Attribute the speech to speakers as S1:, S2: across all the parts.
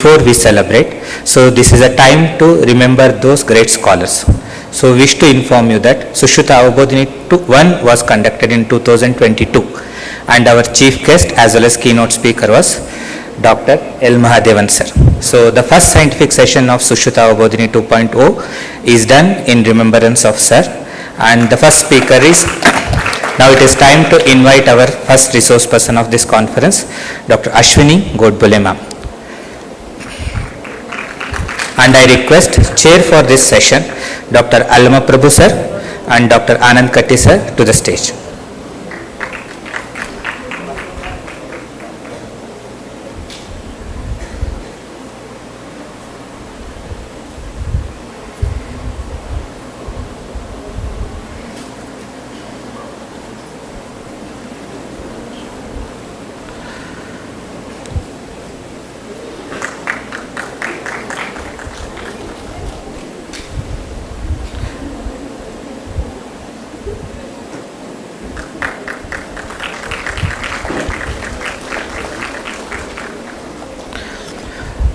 S1: Before we celebrate, so this is a time to remember those great scholars. So wish to inform you that Sushrutha Avabodini 1 was conducted in 2022 and our chief guest as well as keynote speaker was Dr. L. Mahadevan sir. So the first scientific session of Sushrutha Avabodini 2.0 is done in remembrance of sir, and the first speaker is, now it is time to invite our first resource person of this conference, Dr. Ashwini Godbole ma'am. And I request chair for this session Dr. Allama Prabhu sir and Dr. Anand Katti sir to the stage.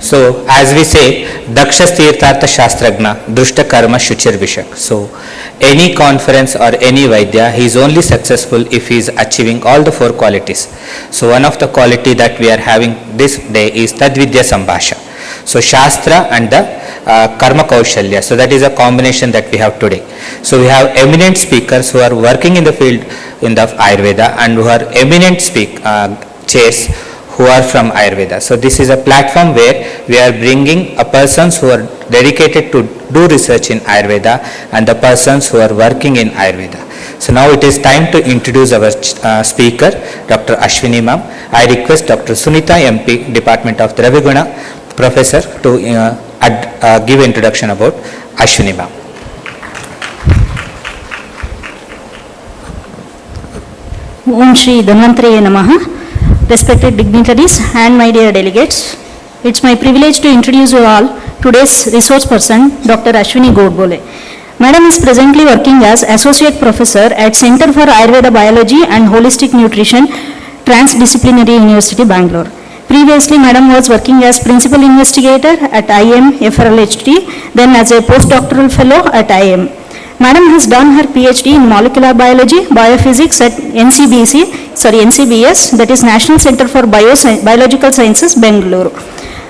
S1: So as we say, Dakshas Tirthartha Shastragna, Drushta Karma Shuchir Vishak. So any conference or any Vaidya, he is only successful if he is achieving all the four qualities. So one of the quality that we are having this day is Tadvidya Sambhasha. So Shastra and the Karma Kaushalya. So that is a combination that we have today. So we have eminent speakers who are working in the field in the Ayurveda and who are eminent chairs who are from Ayurveda. So this is a platform where we are bringing a persons who are dedicated to do research in Ayurveda and the persons who are working in Ayurveda. So now it is time to introduce our speaker, Dr. Ashwini ma'am. I request Dr. Sunita MP, Department of Draviguna, Professor, to give introduction about Ashwini ma'am.
S2: Om Shri Dhanvantareye Namaha. Respected dignitaries and my dear delegates, it's my privilege to introduce you all today's resource person, Dr. Ashwini Godbole. Madam is presently working as Associate Professor at Center for Ayurveda Biology and Holistic Nutrition, Transdisciplinary University, Bangalore. Previously, Madam was working as Principal Investigator at IIM FRLHT, then as a Postdoctoral Fellow at IIM. Madam has done her PhD in Molecular Biology, Biophysics at NCBS, that is National Center for Biological Sciences, Bangalore.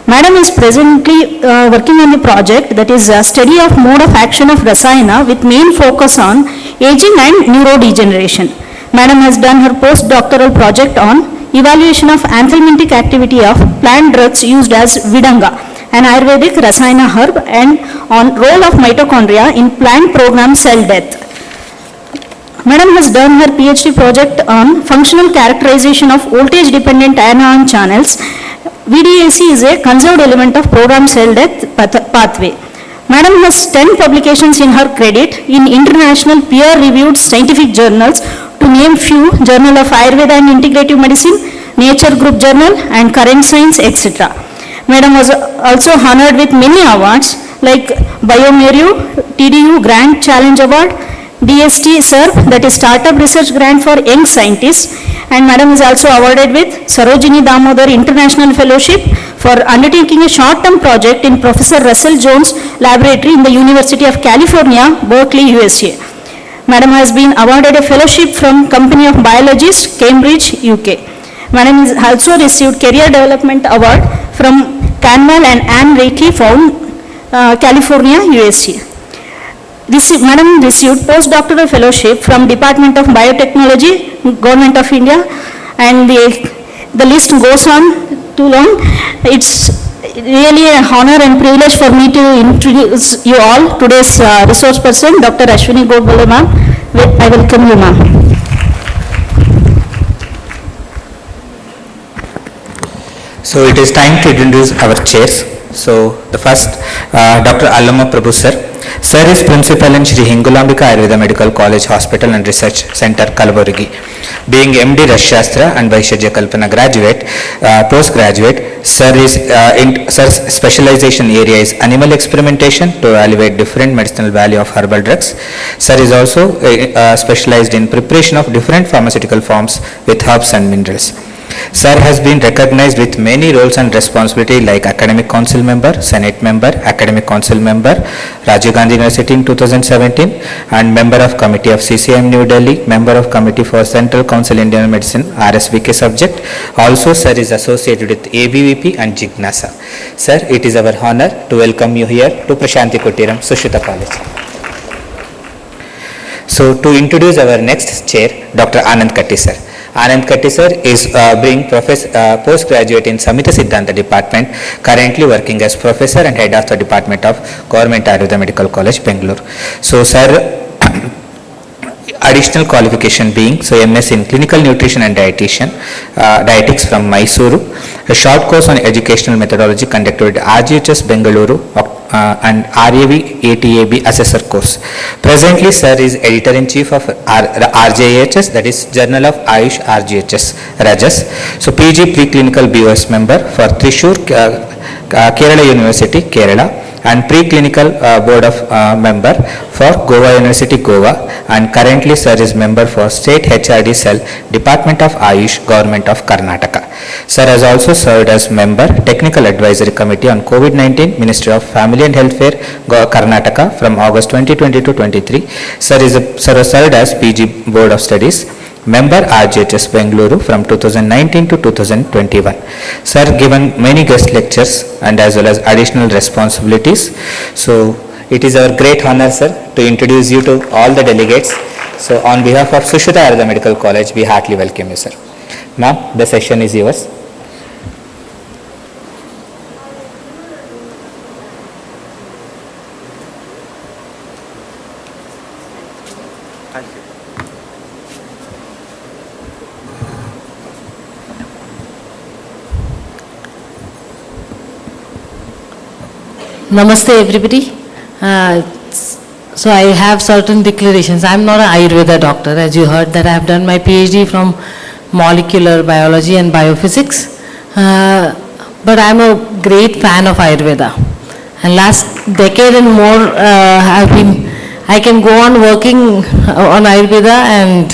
S2: Madam is presently working on a project that is a study of mode of action of Rasayana with main focus on aging and neurodegeneration. Madam has done her postdoctoral project on evaluation of anthelmintic activity of plant drugs used as Vidanga, an Ayurvedic Rasayana herb, and on role of mitochondria in plant program cell death. Madam has done her PhD project on functional characterization of voltage dependent anion channels. VDAC is a conserved element of program cell death pathway. Madam has 10 publications in her credit in international peer reviewed scientific journals, to name few: Journal of Ayurveda and Integrative Medicine, Nature Group Journal, and Current Science, etc. Madam was also honored with many awards like Biomeru, TDU Grand Challenge Award, DST SERP, that is Startup Research Grant for Young Scientists, and Madam is also awarded with Sarojini Damodar International Fellowship for undertaking a short-term project in Professor Russell Jones Laboratory in the University of California, Berkeley, USA. Madam has been awarded a fellowship from Company of Biologists, Cambridge, UK. Madam has also received Career Development Award from Canval and Anne Reiki Found, California, USA. Madam received postdoctoral fellowship from Department of Biotechnology, Government of India, and the list goes on too long. It's really an honor and privilege for me to introduce you all today's resource person, Dr. Ashwini Godbole ma'am. I welcome you, ma'am.
S1: So it is time to introduce our chairs. So the first, Dr. Allama Prabhu sir. Sir is Principal in Shri Hingulambika Ayurveda Medical College Hospital and Research Center, Kalaburgi. Being MD Rashastra and Vaishajya Kalpana graduate, postgraduate, Sir's specialization area is animal experimentation to evaluate different medicinal value of herbal drugs. Sir is also specialized in preparation of different pharmaceutical forms with herbs and minerals. Sir has been recognized with many roles and responsibility like Academic Council Member, Senate Member, Academic Council Member, Rajiv Gandhi University in 2017, and Member of Committee of CCM New Delhi, Member of Committee for Central Council Indian Medicine, RSBK subject. Also, Sir is associated with ABVP and Jignasa. Sir, it is our honor to welcome you here to Prashanti Kuttiram, Sushrutha College. So, to introduce our next chair, Dr. Anand Katti sir. Anand Katti sir is being postgraduate in Samhita Siddhanta department, currently working as professor and head of the department of Government Ayurveda Medical College, Bengaluru. So, sir, additional qualification being, so MS in Clinical Nutrition and Dietetics from Mysuru, a short course on educational methodology conducted at RGHS Bengaluru, and RAV ATAB assessor course. Presently, sir is editor-in-chief of RJHS, that is Journal of Ayush RGHS, Rajas. So, PG Preclinical BOS member for Thrissur, Kerala University, Kerala, and Preclinical Board of member for Goa University, Goa, and currently sir is member for State HRD Cell, Department of Ayush, Government of Karnataka. Sir has also served as member, Technical Advisory Committee on COVID-19, Ministry of Family and Healthcare, Karnataka from August 2020 to 23. Sir has served as PG Board of Studies, member RGHS Bengaluru from 2019 to 2021. Sir given many guest lectures and as well as additional responsibilities. So, it is our great honor, sir, to introduce you to all the delegates. So, on behalf of Sushrutha Ayurveda Medical College, we heartily welcome you, sir. Ma'am, the session is yours.
S3: Namaste everybody. So I have certain declarations. I am not an Ayurveda doctor, as you heard that I have done my PhD from molecular biology and biophysics, but I am a great fan of Ayurveda, and last decade and more I can go on working on Ayurveda, and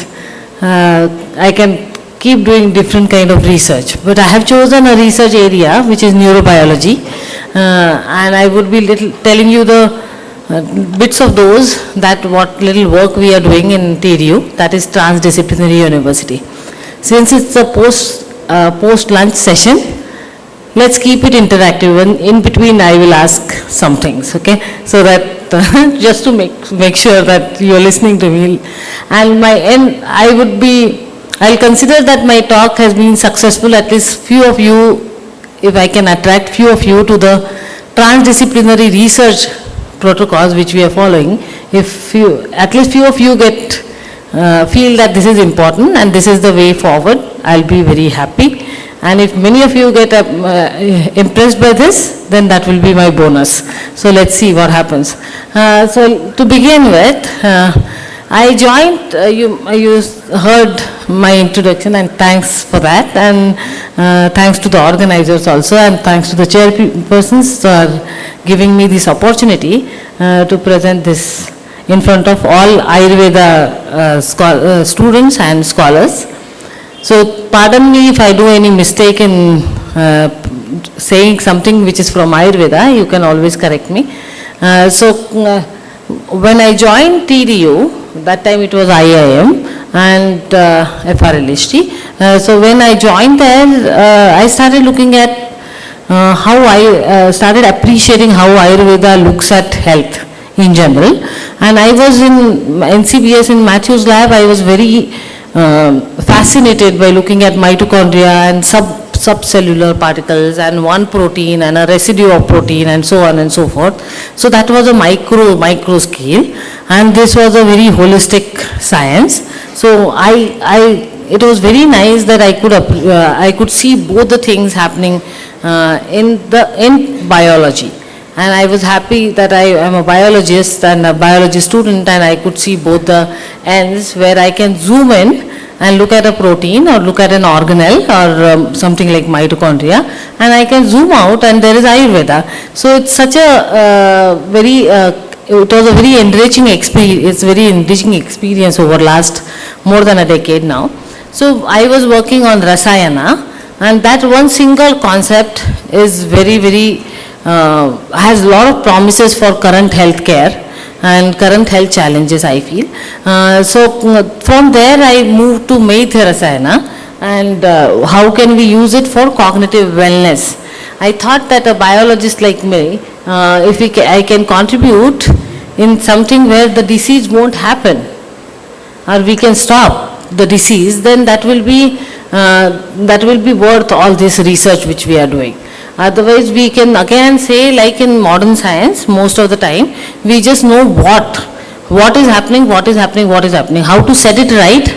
S3: I can keep doing different kind of research, but I have chosen a research area which is neurobiology, and I would be telling you the bits of those, that what little work we are doing in TDU, that is Transdisciplinary University. Since it's a post lunch session, let's keep it interactive, and in between I will ask some things, okay, so that just to make sure that you are listening to me. And my end, I'll consider that my talk has been successful. At least few of you, if I can attract few of you to the transdisciplinary research protocols which we are following, if at least few of you feel that this is important and this is the way forward, I'll be very happy. And if many of you get impressed by this, then that will be my bonus. So let's see what happens. So to begin with, I joined, you heard my introduction, and thanks for that, and thanks to the organizers also, and thanks to the chairpersons for giving me this opportunity to present this in front of all Ayurveda students and scholars. So pardon me if I do any mistake in saying something which is from Ayurveda, you can always correct me. When I joined TDU, that time it was IIM and FRLHT. So when I joined there, I started looking at how I started appreciating how Ayurveda looks at health in general. And I was in NCBS in Matthew's lab, I was very fascinated by looking at mitochondria and subcellular particles and one protein and a residue of protein and so on and so forth. So that was a micro scale, and this was a very holistic science. So it was very nice that I could see both the things happening in biology. And I was happy that I am a biologist and a biology student, and I could see both the ends where I can zoom in and look at a protein or look at an organelle or something like mitochondria, and I can zoom out and there is Ayurveda. So it's such a it was a very enriching experience. It's very enriching experience over last more than a decade now. So I was working on Rasayana, And that one single concept is very, has a lot of promises for current health care and current health challenges, I feel. From there I moved to Medhya Rasayana, and how can we use it for cognitive wellness. I thought that a biologist like me, if I can contribute in something where the disease won't happen, or we can stop the disease, then that will be worth all this research which we are doing. Otherwise, we can again say, like in modern science, most of the time, we just know what is happening, how to set it right,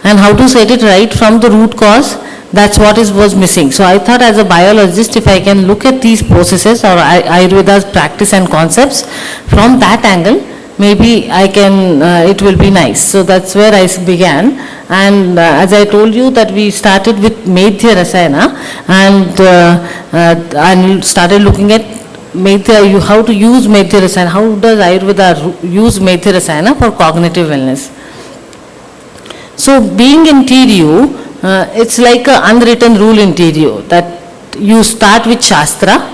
S3: and how to set it right from the root cause. That's what was missing. So I thought, as a biologist, if I can look at these processes or Ayurveda's practice and concepts from that angle, maybe I can, it will be nice. So that's where I began. And as I told you, that we started with Medhya Rasayana, and started looking at how to use Medhya Rasayana, how does Ayurveda use Medhya Rasayana for cognitive wellness. So being in TDU, it's like an unwritten rule in TDU, that you start with Shastra.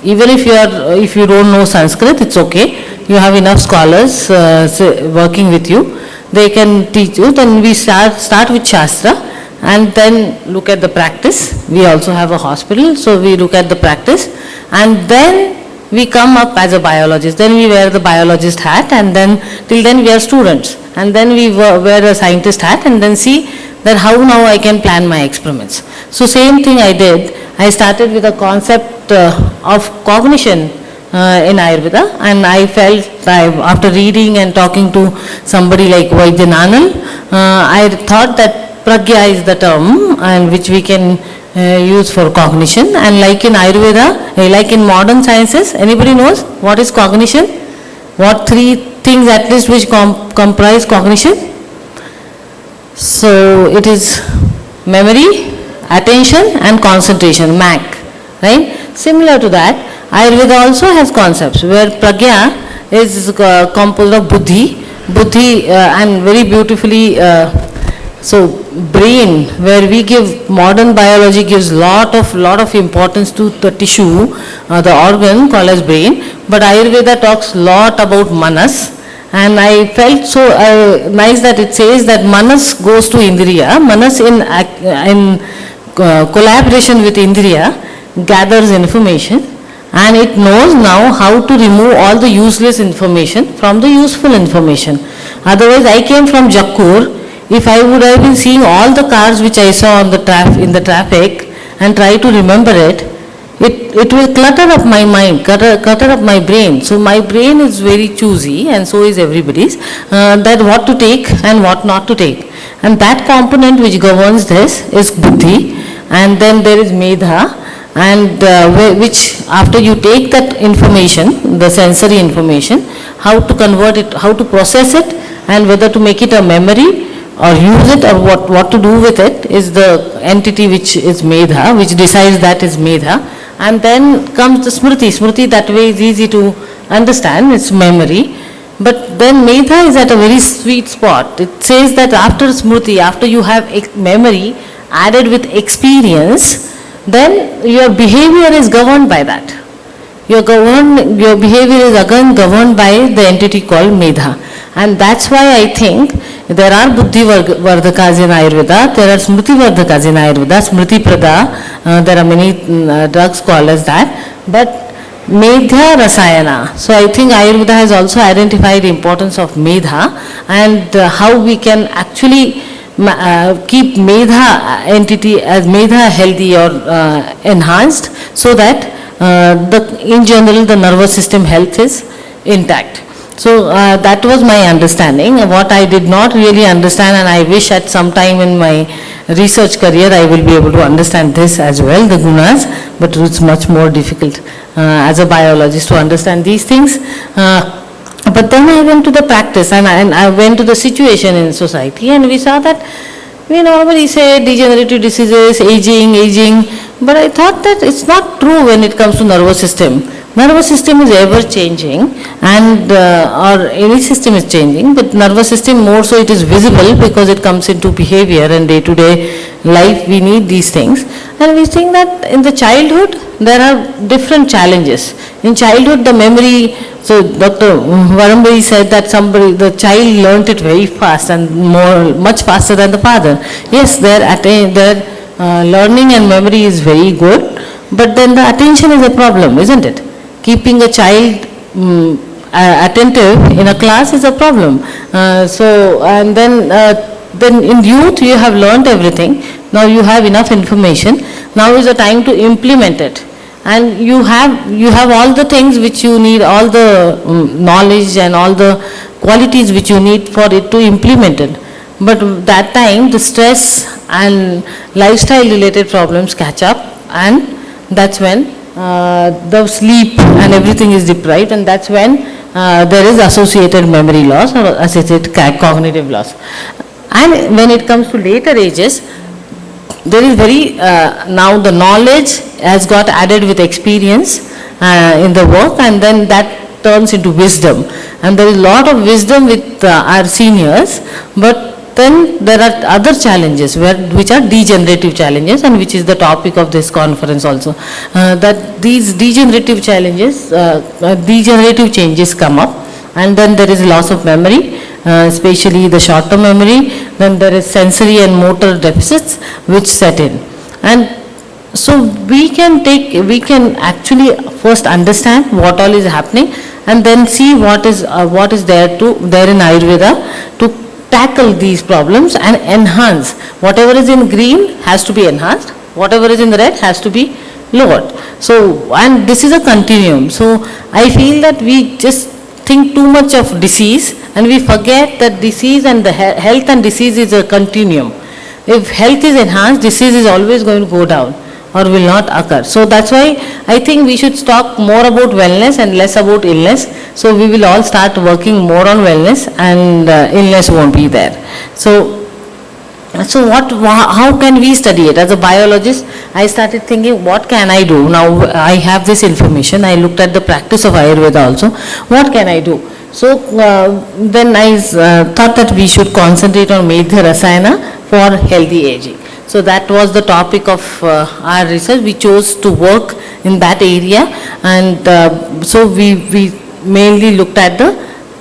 S3: Even if you don't know Sanskrit, it's okay. You have enough scholars working with you. They can teach you. Then we start with Shastra, and then look at the practice. We also have a hospital, so we look at the practice, and then we come up as a biologist. Then we wear the biologist hat, and then till then we are students, and then we wear a scientist hat, and then see that how now I can plan my experiments. So same thing I did. I started with a concept of cognition in Ayurveda, and I felt, after reading and talking to somebody like Vaidyananand, I thought that pragya is the term and which we can use for cognition. And like in Ayurveda, like in modern sciences, anybody knows what is cognition? What three things at least which comprise cognition? So it is memory, attention and concentration, MAC, right? Similar to that, Ayurveda also has concepts where pragya is composed of buddhi, and very beautifully, so brain, where we give, modern biology gives lot of importance to the tissue, the organ called as brain, but Ayurveda talks lot about manas. And I felt so nice that it says that manas goes to indriya. Manas in collaboration with indriya gathers information, and it knows now how to remove all the useless information from the useful information. Otherwise, I came from Jakkur. If I would have been seeing all the cars which I saw on in the traffic and try to remember it, it will clutter up my mind, clutter up my brain. So my brain is very choosy, and so is everybody's, that what to take and what not to take. And that component which governs this is buddhi, and then there is medha, and which after you take that information, the sensory information, how to convert it, how to process it, and whether to make it a memory or use it, or what to do with it, is the entity which is medha, which decides that is medha. And then comes the smriti. That way is easy to understand, it's memory. But then medha is at a very sweet spot. It says that after smriti, after you have memory added with experience, then your behavior is governed by that. Your behavior is again governed by the entity called medha. And that's why I think there are buddhi vardhakas in Ayurveda, there are smriti vardhakas in Ayurveda, smriti prada, there are many drugs called as that, but Medhya Rasayana. So I think Ayurveda has also identified the importance of medha, and how we can actually keep medha entity as medha healthy or enhanced, so that in general the nervous system health is intact. So that was my understanding. What I did not really understand, and I wish at some time in my research career I will be able to understand this as well, the gunas, but it's much more difficult as a biologist to understand these things. But then I went to the practice, and I went to the situation in society, and we saw that we normally say degenerative diseases, aging, but I thought that it's not true when it comes to nervous system. Nervous system is ever changing, and or any system is changing, but nervous system more so it is visible because it comes into behavior and day to day life we need these things. And we think that in the childhood there are different challenges. In childhood the memory, so Dr. Varambari said that the child learnt it very fast and much faster than the father. Yes, their learning and memory is very good, but then the attention is a problem, isn't it? Keeping a child attentive in a class is a problem. And then in youth you have learnt everything. Now you have enough information. Now is the time to implement it. And you have all the things which you need, all the knowledge and all the qualities which you need for it to implement it. But that time the stress and lifestyle related problems catch up, and that's when the sleep and everything is deprived, and that's when there is associated memory loss or associated cognitive loss. And when it comes to later ages, there is now the knowledge has got added with experience in the work, and then that turns into wisdom. And there is a lot of wisdom with our seniors, but then there are other challenges which are degenerative challenges, and which is the topic of this conference also. That these degenerative challenges, degenerative changes come up, and then there is loss of memory, especially the short-term memory. Then there is sensory and motor deficits which set in. And so we can actually first understand what all is happening, and then see what is there in Ayurveda to tackle these problems and enhance. Whatever is in green has to be enhanced, whatever is in red has to be lowered. So, and this is a continuum. So I feel that we just think too much of disease, and we forget that disease and the health and disease is a continuum. If health is enhanced, disease is always going to go down or will not occur. So that's why I think we should talk more about wellness and less about illness. So we will all start working more on wellness, and illness won't be there. So how can we study it? As a biologist, I started thinking, what can I do? Now I have this information. I looked at the practice of Ayurveda also. What can I do? So then I thought that we should concentrate on Medhya Rasayana for healthy aging. So that was the topic of our research. We chose to work in that area, and so we mainly looked at the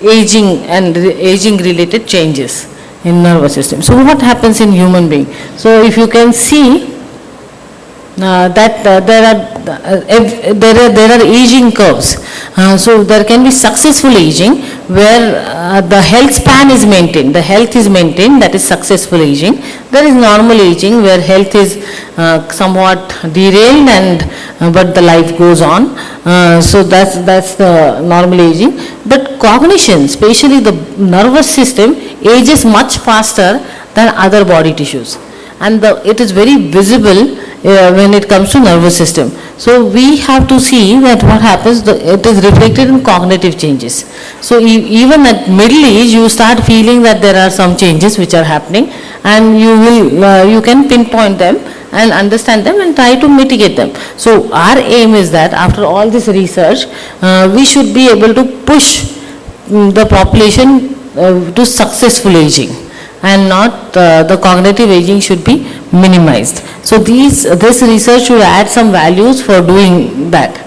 S3: aging and aging related changes in nervous system. So what happens in human being? So if you can see that there are aging curves. So there can be successful aging where the health span is maintained. The health is maintained, that is successful aging. There is normal aging where health is somewhat derailed, but the life goes on. So that's the normal aging. But cognition, especially the nervous system, ages much faster than other body tissues, and it is very visible when it comes to nervous system. So we have to see that what happens, it is reflected in cognitive changes. So even at middle age you start feeling that there are some changes which are happening, and you can pinpoint them and understand them and try to mitigate them. So our aim is that after all this research, we should be able to push the population to successful aging, and not the cognitive aging should be minimized. So this research should add some values for doing that.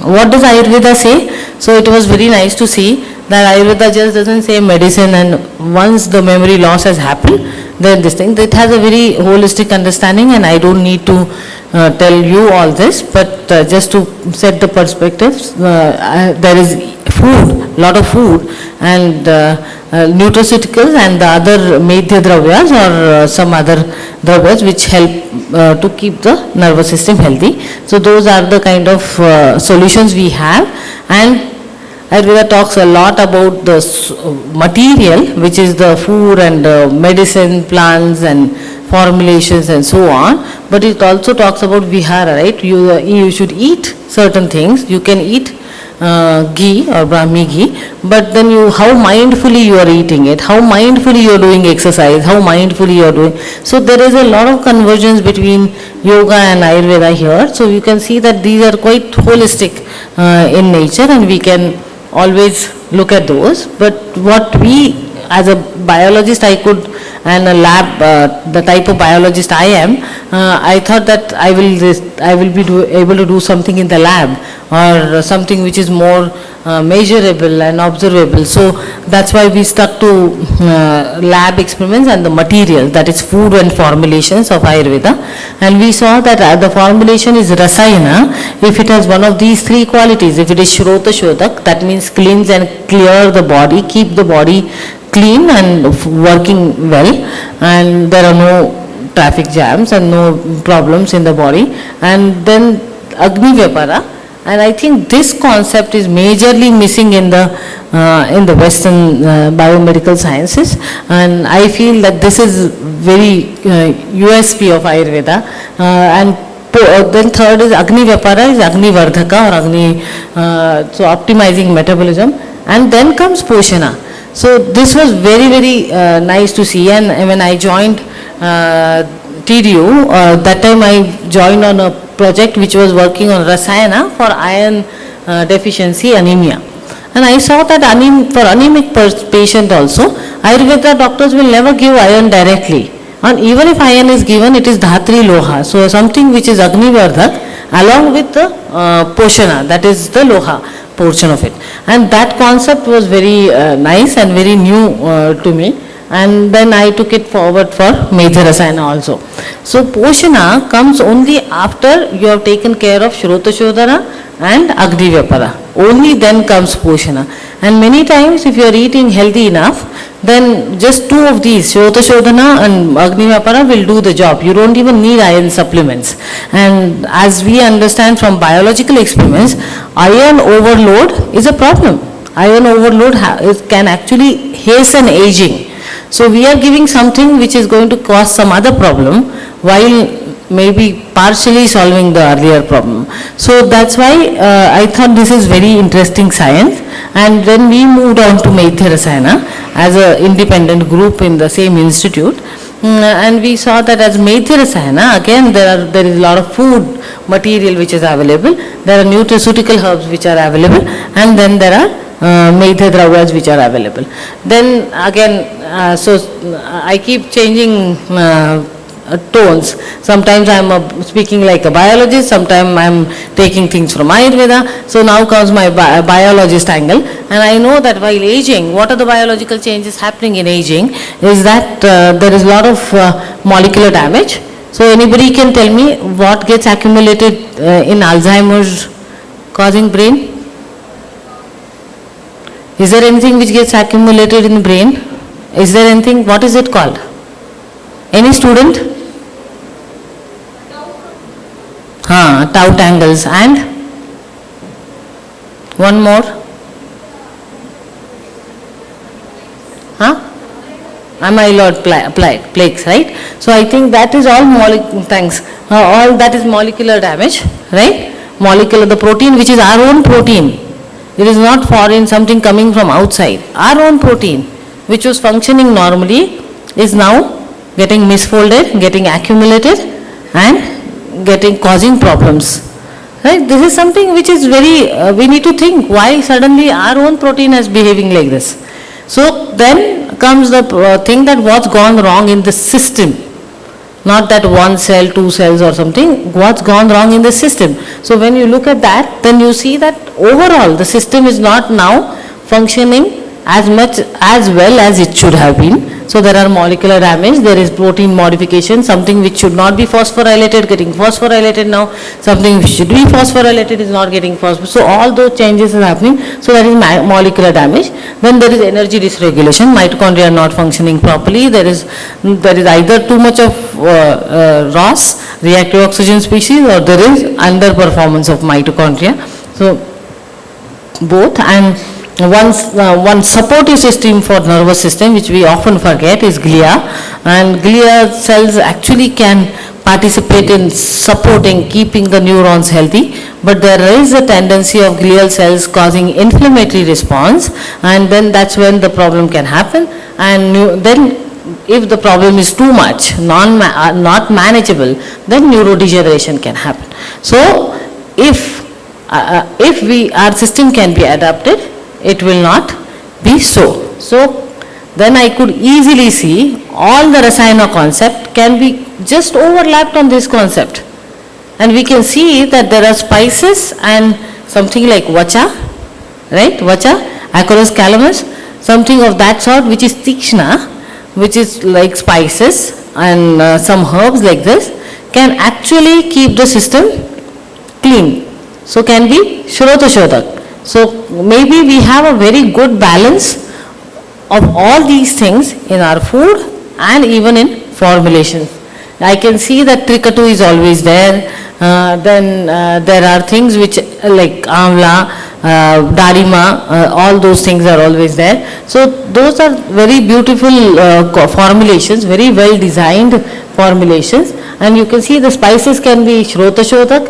S3: What does Ayurveda say? So it was very nice to see that Ayurveda just doesn't say medicine, and once the memory loss has happened, then this thing. It has a very holistic understanding, and I don't need to tell you all this, but just to set the perspectives, there is food, lot of food, and nutraceuticals and the other medhya dravyas or some other dravyas which help to keep the nervous system healthy. So those are the kind of solutions we have. And Ayurveda talks a lot about the material, which is the food and medicine, plants and formulations and so on, but it also talks about vihara, right? You should eat certain things. You can eat ghee or Brahmi ghee, but then how mindfully you are eating it, how mindfully you are doing exercise, how mindfully you are doing. So there is a lot of convergence between yoga and Ayurveda here. So you can see that these are quite holistic in nature, and we can always look at those. But what we, as a biologist, I could, and a lab, the type of biologist I am, I thought that I will be able to do something in the lab, or something which is more measurable and observable. So that's why we stuck to lab experiments and the material, that is food and formulations of Ayurveda. And we saw that the formulation is Rasayana if it has one of these three qualities. If it is Shrota Shodak, that means cleanse and clear the body, keep the body clean and working well, and there are no traffic jams and no problems in the body. And then Agni Vyapara, and I think this concept is majorly missing in the Western biomedical sciences, and I feel that this is very USP of Ayurveda. And then third is Agni Vyapara, is Agni Vardhaka or Agni, so optimizing metabolism, and then comes Poshana. So this was very, very nice to see. And when I joined TDU, that time I joined on a project which was working on Rasayana for iron deficiency anemia. And I saw that for anemic patient also, Ayurveda doctors will never give iron directly. And even if iron is given, it is Dhatri Loha. So something which is Agni Vardhak along with the Poshana, that is the Loha portion of it. And that concept was very nice and very new to me. And then I took it forward for Medhya Rasayana also. So Poshana comes only after you have taken care of Shrota Shodhana and Agni Vyapara. Only then comes Poshana. And many times if you are eating healthy enough, then just two of these, Shrota Shodhana and Agni Vyapara, will do the job. You don't even need iron supplements. And as we understand from biological experiments, iron overload is a problem. Iron overload can actually hasten aging. So we are giving something which is going to cause some other problem while maybe partially solving the earlier problem. So that's why I thought this is very interesting science. And then we moved on to Medhya Rasayana as an independent group in the same institute. And we saw that as Medhya Rasayana, again there is a lot of food material which is available. There are nutraceutical herbs which are available, and then there are Medhya Dravyas which are available. Then again, so I keep changing tones. Sometimes I am speaking like a biologist, sometimes I am taking things from Ayurveda. So now comes my biologist angle, and I know that while aging, what are the biological changes happening in aging is that there is a lot of molecular damage. So anybody can tell me what gets accumulated in Alzheimer's causing brain? Is there anything which gets accumulated in the brain? Is there anything, what is it called? Any student? Tau tangles. And one more? Amyloid plaques, right? So I think that is all all that is molecular damage, right? Molecular, the protein which is our own protein. It is not foreign, something coming from outside. Our own protein, which was functioning normally, is now getting misfolded, getting accumulated, and causing problems. Right? This is something which is very, we need to think why suddenly our own protein is behaving like this. So then comes the thing that what's gone wrong in the system. Not that one cell, two cells or something, what's gone wrong in the system. So when you look at that, then you see that overall the system is not now functioning as much as well as it should have been. So there are molecular damage, there is protein modification, something which should not be phosphorylated getting phosphorylated now, something which should be phosphorylated is not getting phosphorylated. So all those changes are happening. So that is molecular damage. Then there is energy dysregulation, mitochondria are not functioning properly. There is either too much of ROS, reactive oxygen species, or there is underperformance of mitochondria. So both. And one supportive system for nervous system which we often forget is glia, and glia cells actually can participate in supporting, keeping the neurons healthy, but there is a tendency of glial cells causing inflammatory response, and then that's when the problem can happen. And then if the problem is too much, not manageable, then neurodegeneration can happen. So if our system can be adapted, it will not be so. So then I could easily see all the Rasayana concept can be just overlapped on this concept. And we can see that there are spices and something like vacha, right? Vacha, Acorus calamus, something of that sort, which is tikshna, which is like spices and some herbs like this, can actually keep the system clean. So can be Shrota Shodak. So maybe we have a very good balance of all these things in our food and even in formulations. I can see that trikatu is always there. Then there are things which like amla, darima, all those things are always there. So those are very beautiful formulations, very well designed formulations. And you can see the spices can be Shrota Shodak.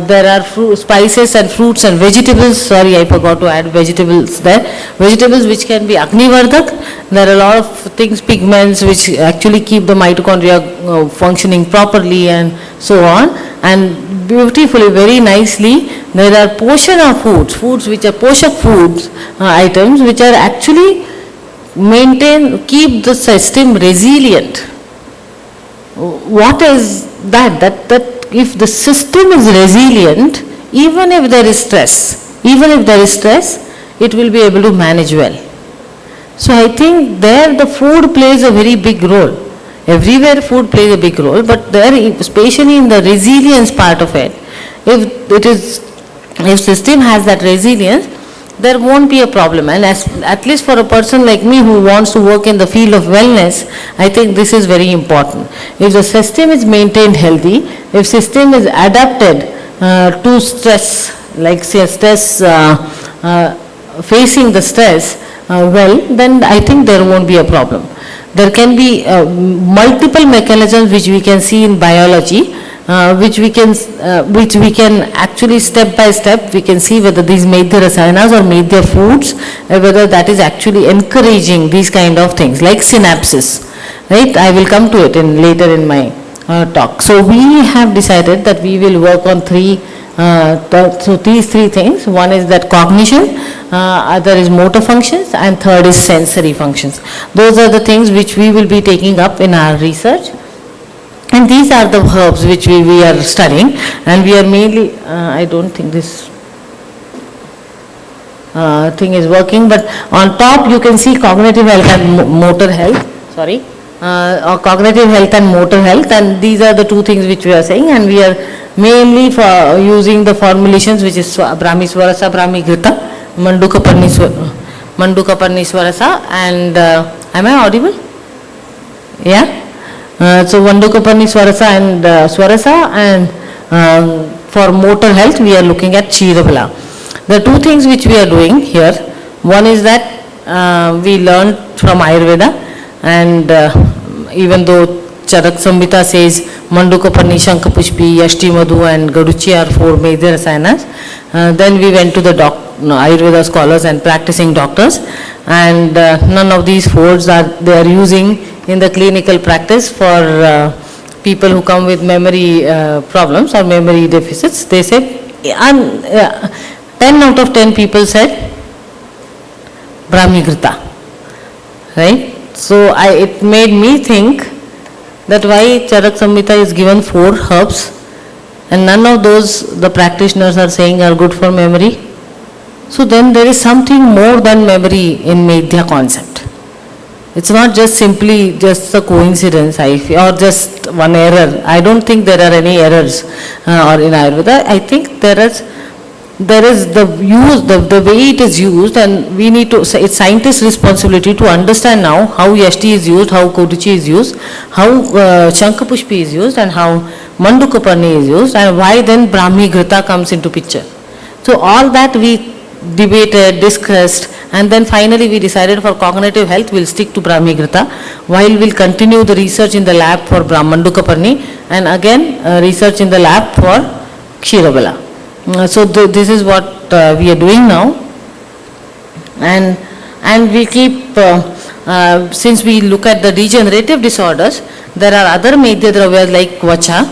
S3: There are spices and fruits and vegetables. Sorry, I forgot to add vegetables there. Vegetables which can be Agni Vardak. There are a lot of things, pigments, which actually keep the mitochondria functioning properly and so on. And beautifully, very nicely, there are portion of foods which are poshak foods items which are actually keep the system resilient. What is that? That if the system is resilient, even if there is stress, it will be able to manage well. So I think there the food plays a very big role. Everywhere food plays a big role, but there, especially in the resilience part of it, if system has that resilience, there won't be a problem. And at least for a person like me who wants to work in the field of wellness, I think this is very important. If the system is maintained healthy, if system is adapted to stress, like say stress, facing the stress well, then I think there won't be a problem. There can be multiple mechanisms which we can see in biology, which we can actually step by step, we can see whether these Medhya Rasayanas or Medhya foods, whether that is actually encouraging these kind of things like synapses, right? I will come to it later in my talk. So we have decided that we will work on so these three things. One is that cognition, other is motor functions, and third is sensory functions. Those are the things which we will be taking up in our research. And these are the herbs which we are studying, and we are mainly, I don't think this thing is working, but on top you can see cognitive health and motor health, or cognitive health and motor health, and these are the two things which we are saying, and we are mainly for using the formulations which is Brahmi Swarasa, Brahmi Ghita, Manduka Parniswarasa, and am I audible? Yeah? So Manduka Parniswarasa and Swarasa, and for motor health we are looking at Ksheerabala. The two things which we are doing here, one is that we learned from Ayurveda, and even though Charak Samhita says Mandukaparni, Shankapushpi, Yashti Madhu and Gaduchi are 4 Medhya Rasayanas, then we went to the Ayurveda scholars and practicing doctors, and none of these 4s they are using in the clinical practice for people who come with memory problems or memory deficits. They said, 10 out of 10 people said Brahmi Ghita, right? So it made me think that why Charak Samhita is given 4 herbs and none of those the practitioners are saying are good for memory. So then there is something more than memory in Medhya concept. It's not just simply just a coincidence, I feel, or just one error. I don't think there are any errors or in Ayurveda. I think there is the use, the way it is used, and we need to, it's scientists' responsibility to understand now how Yashti is used, how Koduchi is used, how Shankapushpi is used, and how Mandukaparni is used, and why then Brahmi Ghita comes into picture. So all that we debated, discussed, And then finally we decided for cognitive health, we'll stick to Brahmi Grita, while we'll continue the research in the lab for Mandukaparni, and again research in the lab for Kshirabala. So this is what we are doing now. And we keep, since we look at the degenerative disorders, there are other Medhya Dravyas like Vacha,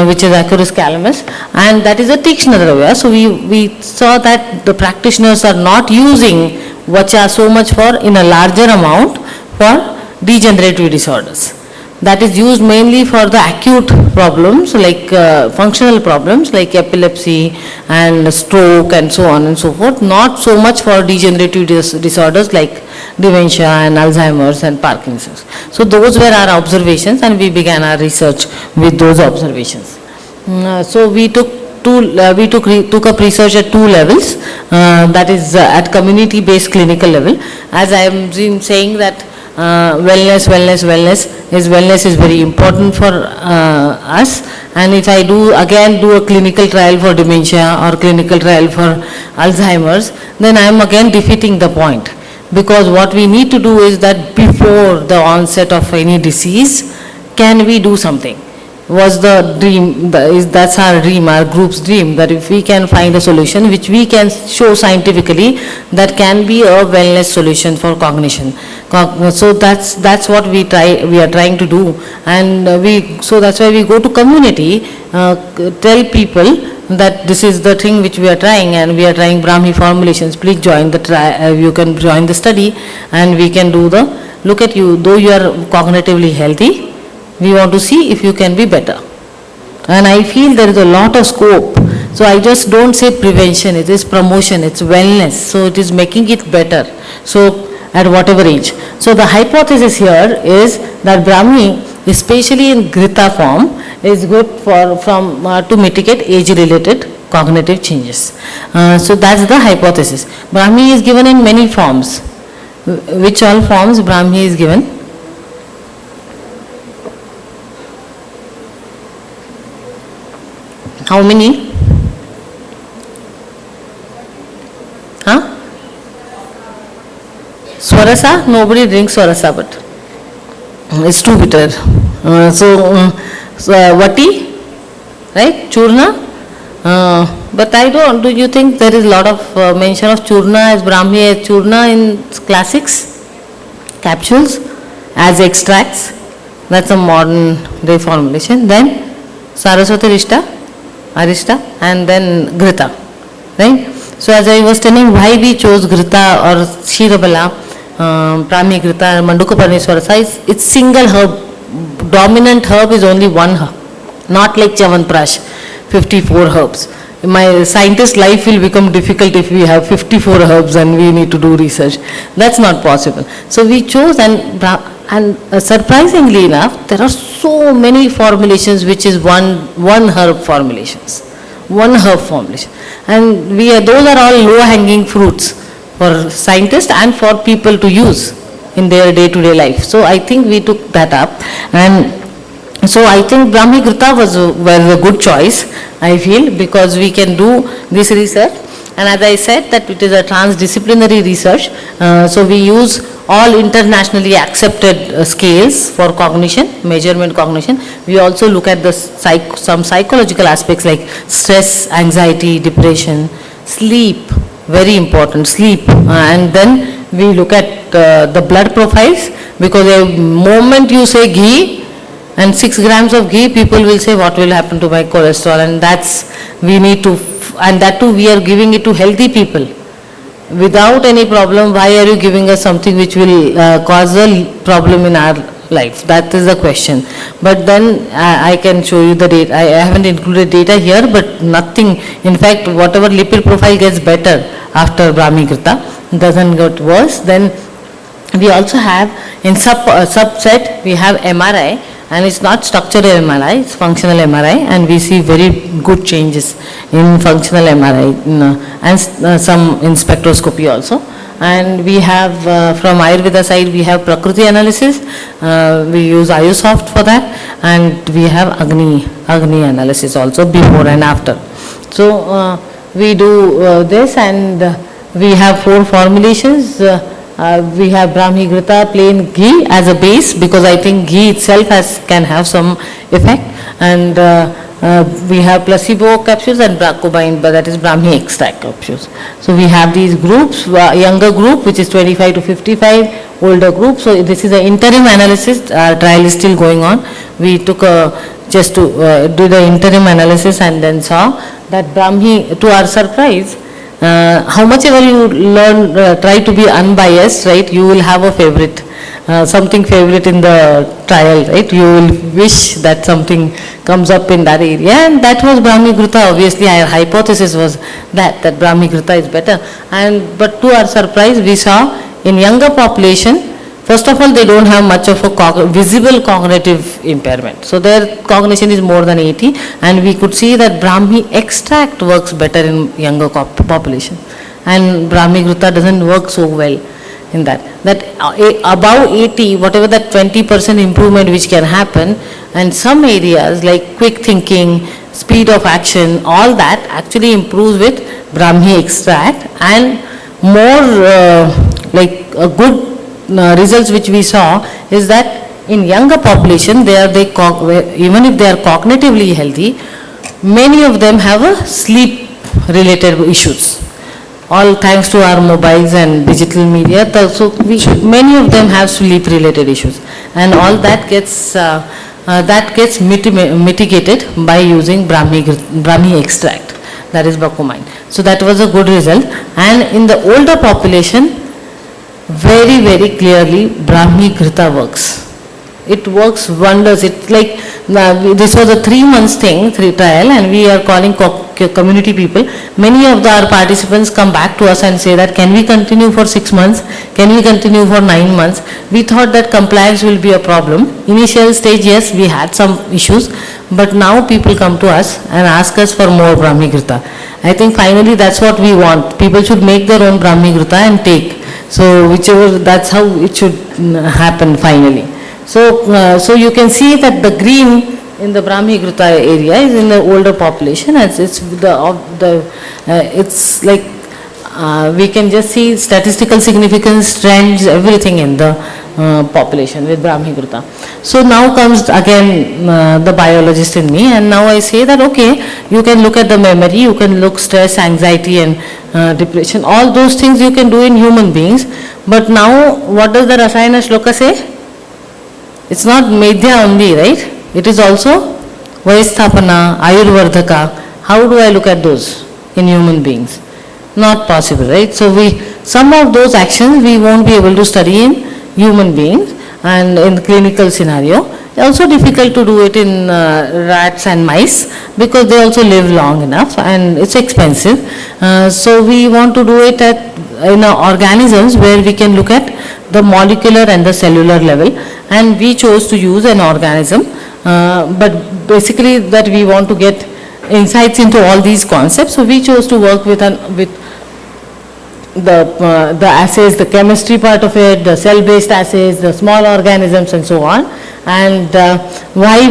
S3: which is Acarus calamus, and that is a Tikshna Dravya. So we saw that the practitioners are not using Vacha so much for in a larger amount for degenerative disorders. That is used mainly for the acute problems like functional problems like epilepsy and stroke and so on and so forth, not so much for degenerative disorders like dementia and Alzheimer's and Parkinson's. So those were our observations, and we began our research with those observations. So we took up research at two levels, that is at community-based clinical level. As I am saying that wellness is very important for us, and if I do a clinical trial for dementia or clinical trial for Alzheimer's, then I am again defeating the point, because what we need to do is that before the onset of any disease, can we do something? Was the dream, that's our dream, our group's dream, that if we can find a solution which we can show scientifically that can be a wellness solution for cognition. So that's what we are trying to do, and so that's why we go to community, tell people that this is the thing which we are trying, and we are trying Brahmi formulations, please join the you can join the study, and we can do look at you, though you are cognitively healthy, we want to see if you can be better. And I feel there is a lot of scope. So I just don't say prevention, it is promotion, it's wellness. So it is making it better. So at whatever age. So the hypothesis here is that Brahmi, especially in Grita form, is good to mitigate age-related cognitive changes. So that's the hypothesis. Brahmi is given in many forms. Which all forms Brahmi is given? How many? Huh? Swarasa? Nobody drinks Swarasa, but it's too bitter. So Vati, right? Churna? But do you think there is a lot of mention of Churna as Brahmi as Churna in classics? Capsules as extracts? That's a modern day formulation. Then Saraswati Rishta? Arista, and then Grita, right? So as I was telling, why we chose Grita or Kshirabala, Brahmi Grita, Mandukaparni Swarasa, it's single herb. Dominant herb is only one herb, not like Chavanprash, 54 herbs. My scientist life will become difficult if we have 54 herbs and we need to do research. That's not possible. So we chose, and surprisingly enough, there are so many formulations which is one herb formulations, and those are all low-hanging fruits for scientists and for people to use in their day-to-day life. So I think we took that up, and so I think Brahmi Grita was a good choice, I feel, because we can do this research. And as I said, that it is a transdisciplinary research, so we use all internationally accepted scales for cognition, measurement cognition. We also look at some psychological aspects like stress, anxiety, depression, sleep, very important, sleep. And then we look at the blood profiles, because the moment you say ghee and 6 grams of ghee, people will say what will happen to my cholesterol, and and that too we are giving it to healthy people without any problem. Why are you giving us something which will cause a problem in our life? That is the question. But then I can show you the data. I haven't included data here, but nothing. In fact, whatever lipid profile gets better after Brahmi Grita, doesn't get worse. Then we also have in subset we have MRI, and it's not structural MRI, it's functional MRI, and we see very good changes in functional MRI and some in spectroscopy also. And we have from Ayurveda side we have Prakriti analysis, we use IoSoft for that, and we have Agni analysis also before and after. So we do this, and We have 4 formulations. We have Brahmi Grita plain ghee as a base, because I think ghee itself can have some effect, and we have placebo capsules and bracobine, but that is Brahmi extract capsules. So we have these groups, younger group which is 25 to 55, older group. So this is an interim analysis, trial is still going on. We took just to do the interim analysis and then saw that Brahmi, to our surprise, how much ever you learn, try to be unbiased, right, you will have a favorite, something favorite in the trial, right, you will wish that something comes up in that area, and that was Brahmi Grita. Obviously our hypothesis was that Brahmi Grita is better, but to our surprise we saw in younger population, first of all, they don't have much of a visible cognitive impairment. So their cognition is more than 80, and we could see that Brahmi extract works better in younger population, and Brahmi Grita doesn't work so well in that. That above 80, whatever that 20% improvement which can happen, and some areas like quick thinking, speed of action, all that actually improves with Brahmi extract, and more like a good results which we saw is that in younger population, even if they are cognitively healthy, many of them have a sleep related issues. All thanks to our mobiles and digital media, so many of them have sleep related issues, and all that gets mitigated by using Brahmi extract, that is bracomine. So that was a good result, and in the older population, very, very clearly Brahmi Grita works. It works wonders. It's like, this was a 3 months thing, trial, and we are calling community people. Many of our participants come back to us and say that, can we continue for 6 months? Can we continue for 9 months? We thought that compliance will be a problem. Initial stage, yes, we had some issues, but now people come to us and ask us for more Brahmi Grita. I think finally that's what we want. People should make their own Brahmi Grita and take. So whichever, that's how it should happen finally. So you can see that the green in the Brahmi Grita area is in the older population, as it's like we can just see statistical significance, trends, everything in the population with Brahmi Grita. So now comes again the biologist in me, and now I say that okay, you can look at the memory, you can look stress, anxiety and depression, all those things you can do in human beings, but now what does the Rasayana Shloka say? It's not Medhya only, right? It is also Vaisthapana, Ayurvardhaka. How do I look at those in human beings? Not possible, right? So some of those actions we won't be able to study in human beings and in the clinical scenario. Also difficult to do it in rats and mice, because they also live long enough and it's expensive. So we want to do it in organisms where we can look at the molecular and the cellular level, and we chose to use an organism, but basically that we want to get insights into all these concepts. So we chose to work with the assays, the chemistry part of it, the cell-based assays, the small organisms and so on. And why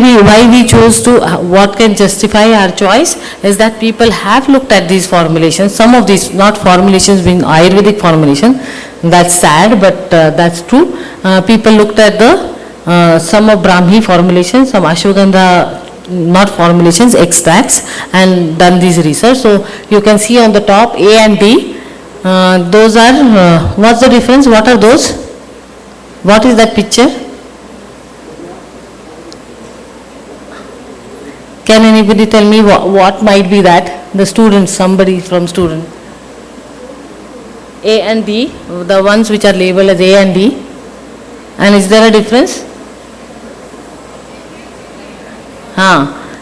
S3: we chose to, what can justify our choice is that people have looked at these formulations, some of these, not formulations being Ayurvedic formulation, that's sad, but that's true. People looked at some of Brahmi formulations, some Ashwagandha, not formulations, extracts, and done this research. So you can see on the top A and D, those are, what's the difference? What are those? What is that picture? Can anybody tell me what might be that? The students, somebody from student. A and D, the ones which are labeled as A and D. And is there a difference?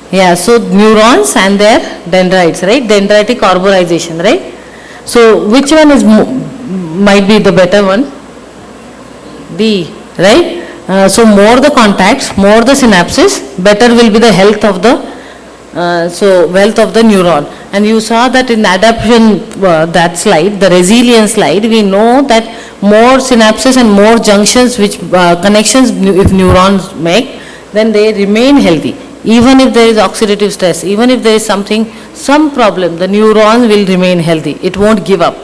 S3: Yeah, so neurons and their dendrites, right? Dendritic arborization, right? So which one might be the better one? D, right? So more the contacts, more the synapses, better will be the health of the wealth of the neuron. And you saw that in adaptation, that slide, the resilience slide, we know that more synapses and more junctions, which connections if neurons make, then they remain healthy. Even if there is oxidative stress, even if there is some problem, the neuron will remain healthy. It won't give up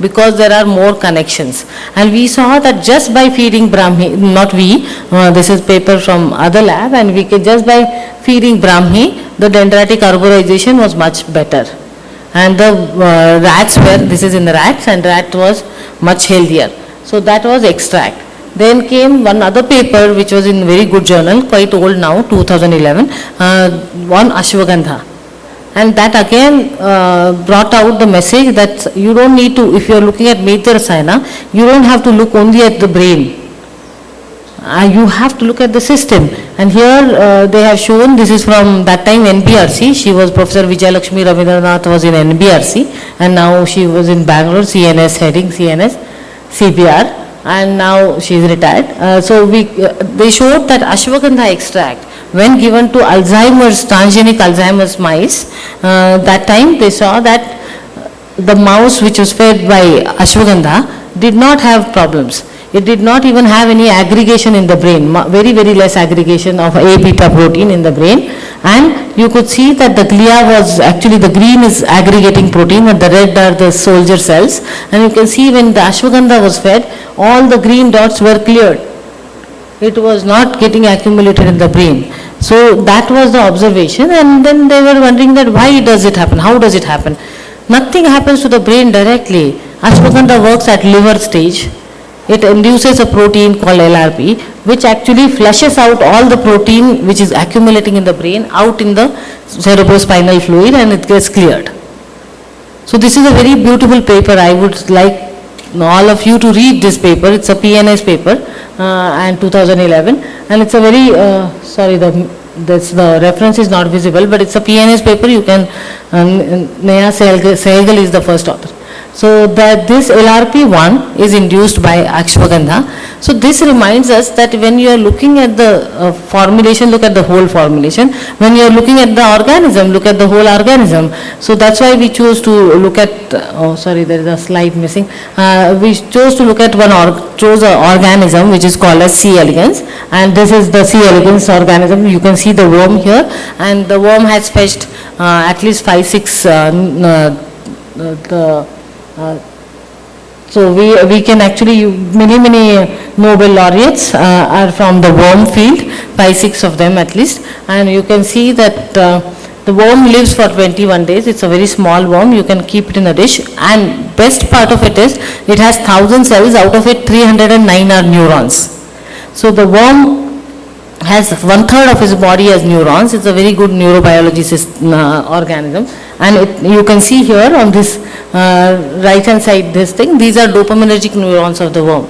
S3: because there are more connections. And we saw that just by feeding Brahmi, not we, this is paper from other lab, and we can just by feeding Brahmi, the dendritic arborization was much better. And the rats were, this is in the rats, and rat was much healthier. So that was extract. Then came one other paper which was in very good journal, quite old now, 2011, on ashwagandha. And that again brought out the message that you don't need to, if you are looking at Medhya Rasayana, you don't have to look only at the brain. You have to look at the system. And here they have shown, this is from that time NBRC, she was Professor Vijayalakshmi Ravindranath was in NBRC, and now she was in Bangalore, CNS, heading CNS, CPR, and now she is retired. So they showed that ashwagandha extract, when given to Alzheimer's, transgenic Alzheimer's mice, that time they saw that the mouse which was fed by ashwagandha did not have problems. It did not even have any aggregation in the brain, very, very less aggregation of A-beta protein in the brain. And you could see that the glia was, actually the green is aggregating protein and the red are the soldier cells. And you can see when the ashwagandha was fed, all the green dots were cleared. It was not getting accumulated in the brain. So that was the observation, and then they were wondering that why does it happen, how does it happen? Nothing happens to the brain directly. Ashwagandha works at liver stage. It induces a protein called LRP, which actually flushes out all the protein which is accumulating in the brain out in the cerebrospinal fluid, and it gets cleared. So this is a very beautiful paper. I would like all of you to read this paper. It's a PNS paper and 2011, and it's a very, sorry, the reference is not visible, but it's a PNS paper. You can, Neha Sehgal is the first author. So that this LRP1 is induced by ashwagandha. So this reminds us that when you are looking at the formulation, look at the whole formulation. When you are looking at the organism, look at the whole organism. So that's why we chose to look at, oh sorry, there is a slide missing. We chose to look at an organism which is called as C. elegans, and this is the C. elegans organism. You can see the worm here, and the worm has fetched at least 5-6 so we can actually, many Nobel laureates are from the worm field, 5-6 of them at least, and you can see that the worm lives for 21 days. It's a very small worm. You can keep it in a dish, and best part of it is it has 1,000 cells, out of it 309 are neurons. So the worm has 1/3 of his body as neurons. It's a very good neurobiology organism, and you can see here on this right hand side, this thing, these are dopaminergic neurons of the worm,